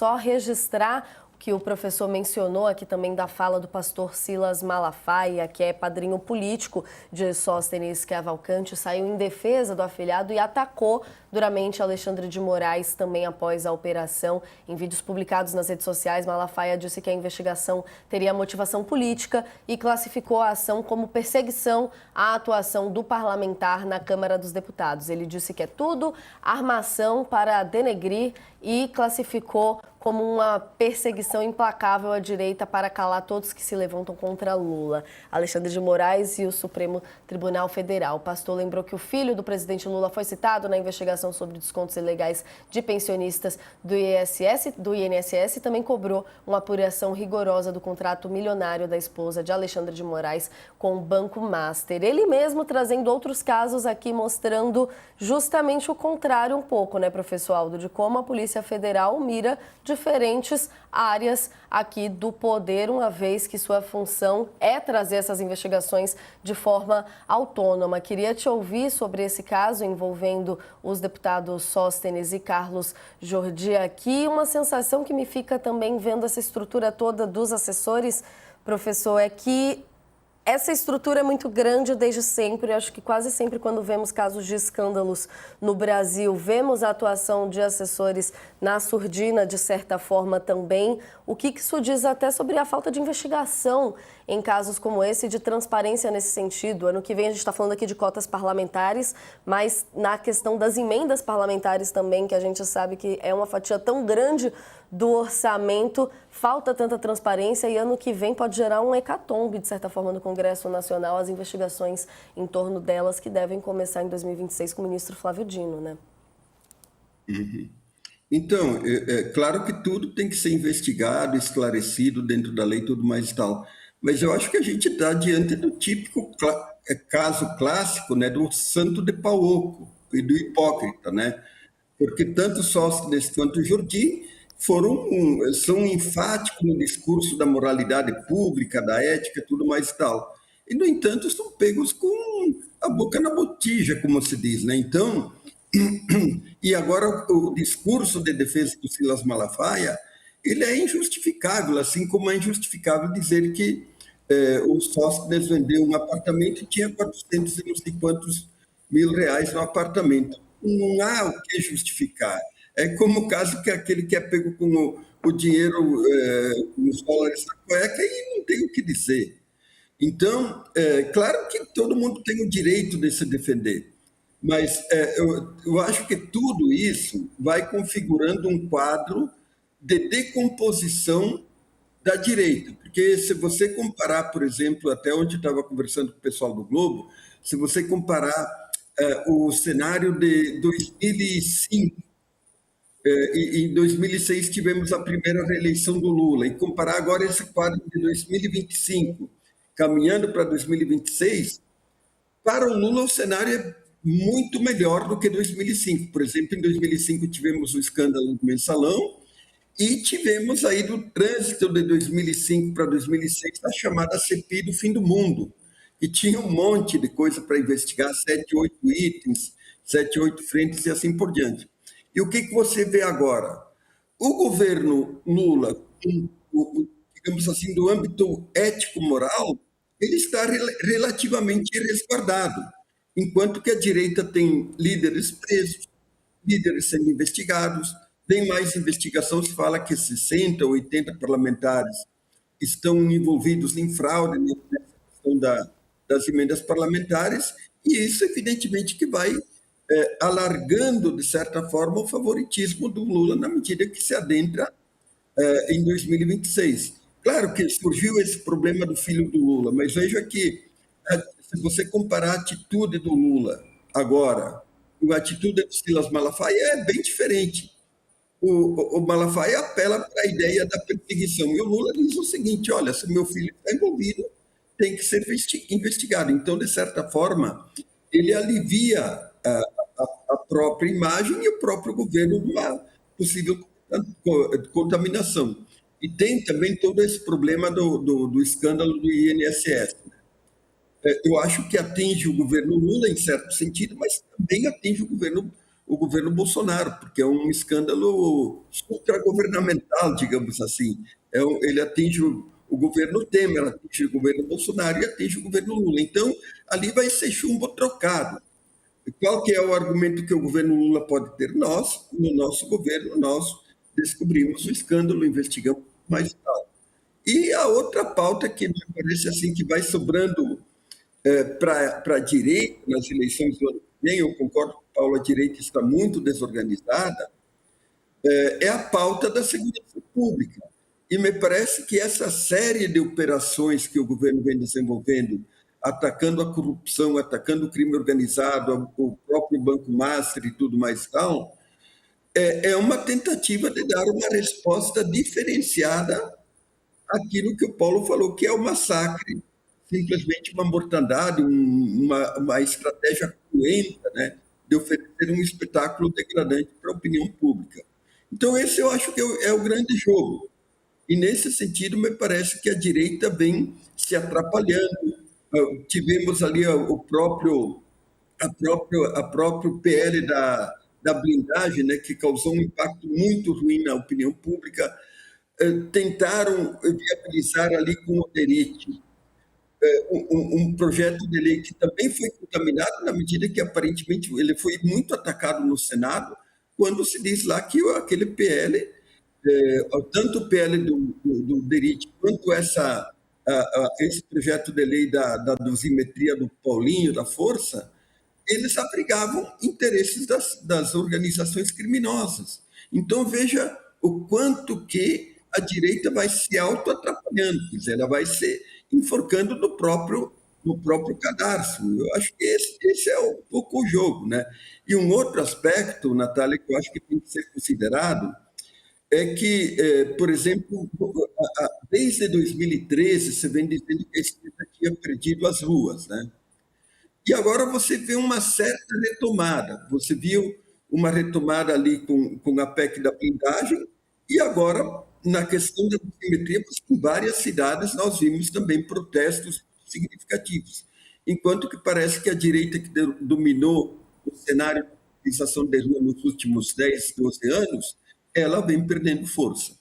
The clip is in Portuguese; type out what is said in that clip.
só registrar o que o professor mencionou aqui também da fala do pastor Silas Malafaia, que é padrinho político de Sóstenes Cavalcante, saiu em defesa do afilhado e atacou duramente Alexandre de Moraes também após a operação. Em vídeos publicados nas redes sociais, Malafaia disse que a investigação teria motivação política e classificou a ação como perseguição à atuação do parlamentar na Câmara dos Deputados. Ele disse que é tudo armação para denegrir e classificou como uma perseguição implacável à direita para calar todos que se levantam contra Lula. Alexandre de Moraes e o Supremo Tribunal Federal. O pastor lembrou que o filho do presidente Lula foi citado na investigação sobre descontos ilegais de pensionistas do INSS e também cobrou uma apuração rigorosa do contrato milionário da esposa de Alexandre de Moraes com o Banco Master. Ele mesmo trazendo outros casos aqui, mostrando justamente o contrário um pouco, né, professor Aldo, de como a Polícia Federal mira diferentes áreas aqui do poder, uma vez que sua função é trazer essas investigações de forma autônoma. Queria te ouvir sobre esse caso envolvendo os deputados Sóstenes e Carlos Jordi aqui. Uma sensação que me fica também vendo essa estrutura toda dos assessores, professor, é que essa estrutura é muito grande desde sempre. Acho que quase sempre quando vemos casos de escândalos no Brasil, vemos a atuação de assessores na surdina, de certa forma também. O que isso diz até sobre a falta de investigação em casos como esse, de transparência nesse sentido? Ano que vem a gente está falando aqui de cotas parlamentares, mas na questão das emendas parlamentares também, que a gente sabe que é uma fatia tão grande do orçamento, falta tanta transparência e ano que vem pode gerar um hecatombe, de certa forma, no Congresso Nacional, as investigações em torno delas que devem começar em 2026 com o ministro Flávio Dino, né? Uhum. Então, é claro que tudo tem que ser investigado, esclarecido dentro da lei e tudo mais e tal, mas eu acho que a gente está diante do típico caso clássico, né, do santo de pau oco e do hipócrita, né? Porque tanto Sóstenes quanto Jordi são enfáticos no discurso da moralidade pública, da ética, tudo mais e tal. E, no entanto, estão pegos com a boca na botija, como se diz, né? Então, e agora o discurso de defesa do Silas Malafaia, ele é injustificável, assim como é injustificável dizer que o Sóstenes vendeu um apartamento e tinha 400 e não sei quantos mil reais no apartamento. Não há o que justificar. É como o caso que aquele que é pego com o dinheiro, os dólares na cueca e não tem o que dizer. Então, claro que todo mundo tem o direito de se defender, mas eu acho que tudo isso vai configurando um quadro de decomposição da direita. Porque se você comparar, por exemplo, até onde estava conversando com o pessoal do Globo, se você comparar o cenário de 2005, e em 2006 tivemos a primeira reeleição do Lula, e comparar agora esse quadro de 2025, caminhando para 2026, para o Lula o cenário é muito melhor do que 2005. Por exemplo, em 2005 tivemos o escândalo do Mensalão e tivemos aí do trânsito de 2005 para 2006 a chamada CPI do fim do mundo, que tinha um monte de coisa para investigar, 7, 8 itens, 7, 8 frentes e assim por diante. E o que você vê agora? O governo Lula, digamos assim, do âmbito ético-moral, ele está relativamente resguardado, enquanto que a direita tem líderes presos, líderes sendo investigados, tem mais investigação, se fala que 60 ou 80 parlamentares estão envolvidos em fraude nessa questão das emendas parlamentares, e isso evidentemente que vai alargando, de certa forma, o favoritismo do Lula na medida que se adentra em 2026. Claro que surgiu esse problema do filho do Lula, mas veja que se você comparar a atitude do Lula agora com a atitude do Silas Malafaia, é bem diferente. O Malafaia apela para a ideia da perseguição, e o Lula diz o seguinte: olha, se meu filho está envolvido, tem que ser investigado. Então, de certa forma, ele alivia a própria imagem e o próprio governo de uma possível contaminação. E tem também todo esse problema do escândalo do INSS. Eu acho que atinge o governo Lula, em certo sentido, mas também atinge o o governo Bolsonaro, porque é um escândalo supragovernamental, digamos assim. Ele atinge o governo Temer, atinge o governo Bolsonaro e atinge o governo Lula. Então, ali vai ser chumbo trocado. Qual que é o argumento que o governo Lula pode ter? Nós, no nosso governo, nós descobrimos o escândalo, investigamos mais tal. E a outra pauta que me parece assim que vai sobrando para a direita nas eleições do ano que vem, eu concordo com o Paulo, a direita está muito desorganizada, é a pauta da segurança pública. E me parece que essa série de operações que o governo vem desenvolvendo, atacando a corrupção, atacando o crime organizado, o próprio Banco Master e tudo mais tal, é uma tentativa de dar uma resposta diferenciada àquilo que o Paulo falou, que é o massacre, simplesmente uma mortandade, uma estratégia cruenta, né, de oferecer um espetáculo degradante para a opinião pública. Então, esse eu acho que é o grande jogo. E, nesse sentido, me parece que a direita vem se atrapalhando. Tivemos ali a próprio PL da blindagem, né, que causou um impacto muito ruim na opinião pública. Tentaram viabilizar ali com o Oderite um projeto de lei que também foi contaminado na medida que aparentemente ele foi muito atacado no Senado, quando se diz lá que aquele PL, tanto o PL do Derite quanto esse projeto de lei da dosimetria do Paulinho, da Força, eles abrigavam interesses das organizações criminosas. Então, veja o quanto que a direita vai se auto-atrapalhando, quer dizer, ela vai se enforcando no próprio cadarço. Eu acho que esse é um pouco o jogo. Né? E um outro aspecto, Natália, que eu acho que tem que ser considerado, é que, por exemplo, desde 2013, você vem dizendo que a esquerda tinha perdido as ruas, né? E agora você vê uma certa retomada. Você viu uma retomada ali com a PEC da blindagem, e agora, na questão da simetria, em várias cidades nós vimos também protestos significativos. Enquanto que parece que a direita que dominou o cenário de mobilização de rua nos últimos 10, 12 anos, ela vem perdendo força.